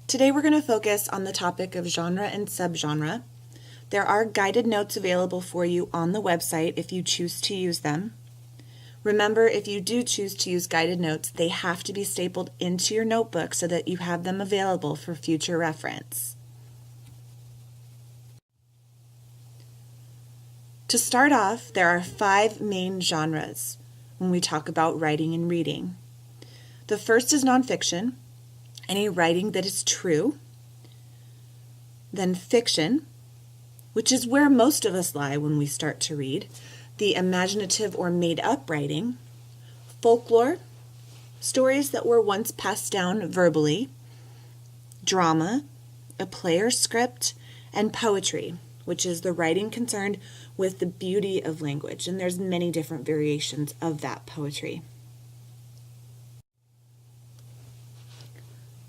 Today we're going to focus on the topic of genre and subgenre. There are guided notes available for you on the website if you choose to use them. Remember, if you do choose to use guided notes, they have to be stapled into your notebook so that you have them available for future reference. To start off, there are 5 main genres when we talk about writing and reading. The first is nonfiction, any writing that is true. Then fiction, which is where most of us lie when we start to read, the imaginative or made-up writing. Folklore, stories that were once passed down verbally. Drama, a play or script, and poetry, which is the writing concerned with the beauty of language, and there's many different variations of that poetry.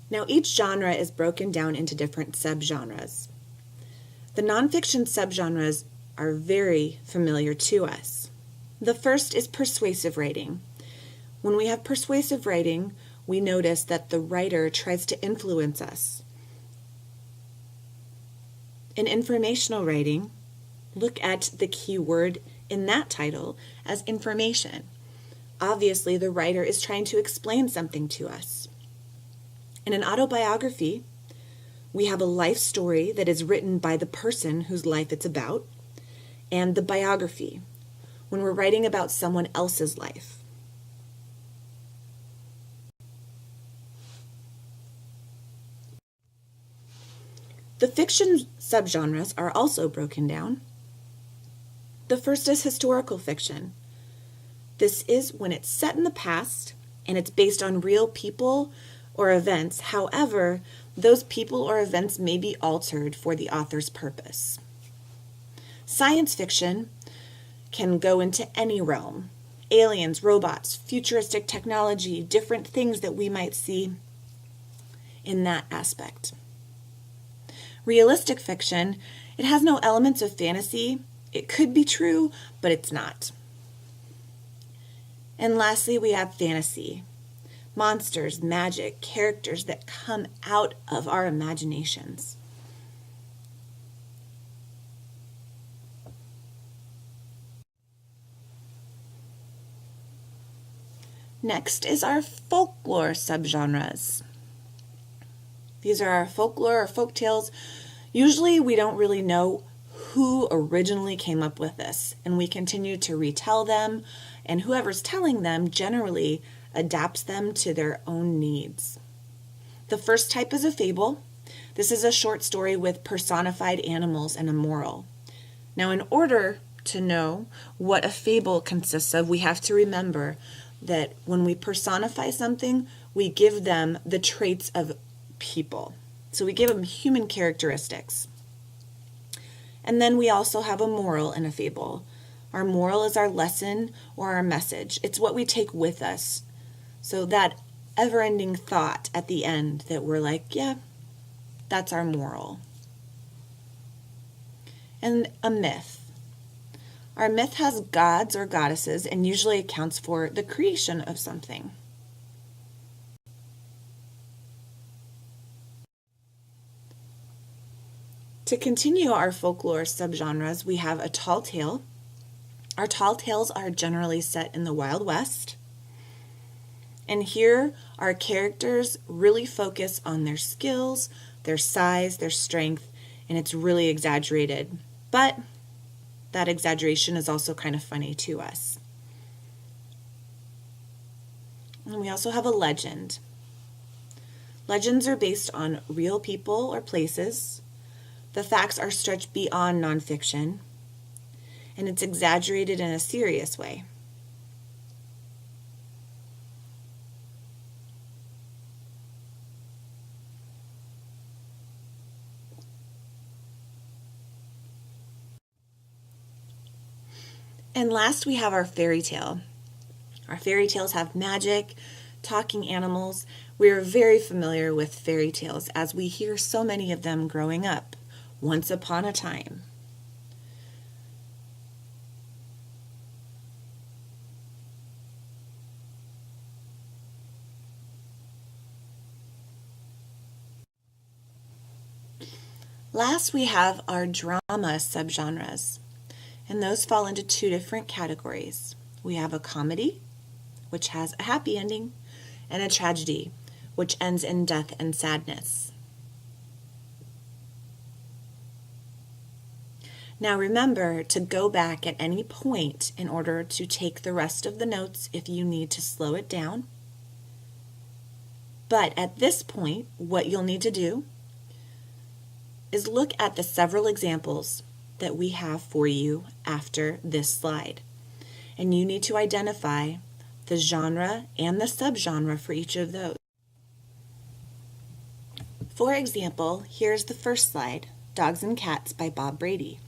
Now, each genre is broken down into different subgenres. The nonfiction subgenres are very familiar to us. The first is persuasive writing. When we have persuasive writing, we notice that the writer tries to influence us. In informational writing, look at the key word in that title as information. Obviously, the writer is trying to explain something to us. In an autobiography, we have a life story that is written by the person whose life it's about, and the biography, when we're writing about someone else's life. The fiction subgenres are also broken down. The first is historical fiction. This is when it's set in the past and it's based on real people or events. However, those people or events may be altered for the author's purpose. Science fiction can go into any realm. Aliens, robots, futuristic technology, different things that we might see in that aspect. Realistic fiction, it has no elements of fantasy. It could be true, but it's not. And lastly, we have fantasy. Monsters, magic, characters that come out of our imaginations. Next is our folklore subgenres. These are our folklore or folk tales. Usually we don't really know who originally came up with this, and we continue to retell them, and whoever's telling them generally adapts them to their own needs. The first type is a fable. This is a short story with personified animals and a moral. Now, in order to know what a fable consists of, we have to remember that when we personify something, we give them the traits of people. So we give them human characteristics. And then we also have a moral in a fable. Our moral is our lesson or our message. It's what we take with us. So that ever-ending thought at the end that we're like, yeah, that's our moral. And a myth. Our myth has gods or goddesses and usually accounts for the creation of something. To continue our folklore subgenres, we have a tall tale. Our tall tales are generally set in the Wild West. And here, our characters really focus on their skills, their size, their strength, and it's really exaggerated. But that exaggeration is also kind of funny to us. And we also have a legend. Legends are based on real people or places. The facts are stretched beyond nonfiction, and it's exaggerated in a serious way. And last, we have our fairy tale. Our fairy tales have magic, talking animals. We are very familiar with fairy tales as we hear so many of them growing up. Once upon a time. Last, we have our drama subgenres, and those fall into two different categories. We have a comedy, which has a happy ending, and a tragedy, which ends in death and sadness. Now remember to go back at any point in order to take the rest of the notes if you need to slow it down. But at this point, what you'll need to do is look at the several examples that we have for you after this slide. And you need to identify the genre and the subgenre for each of those. For example, here's the first slide, Dogs and Cats by Bob Brady.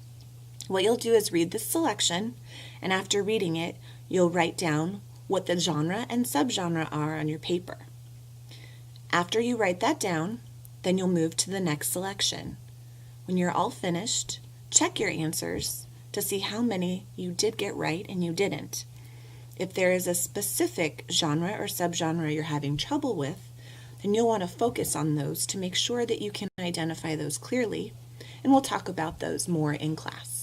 What you'll do is read this selection, and after reading it, you'll write down what the genre and subgenre are on your paper. After you write that down, then you'll move to the next selection. When you're all finished, check your answers to see how many you did get right and you didn't. If there is a specific genre or subgenre you're having trouble with, then you'll want to focus on those to make sure that you can identify those clearly, and we'll talk about those more in class.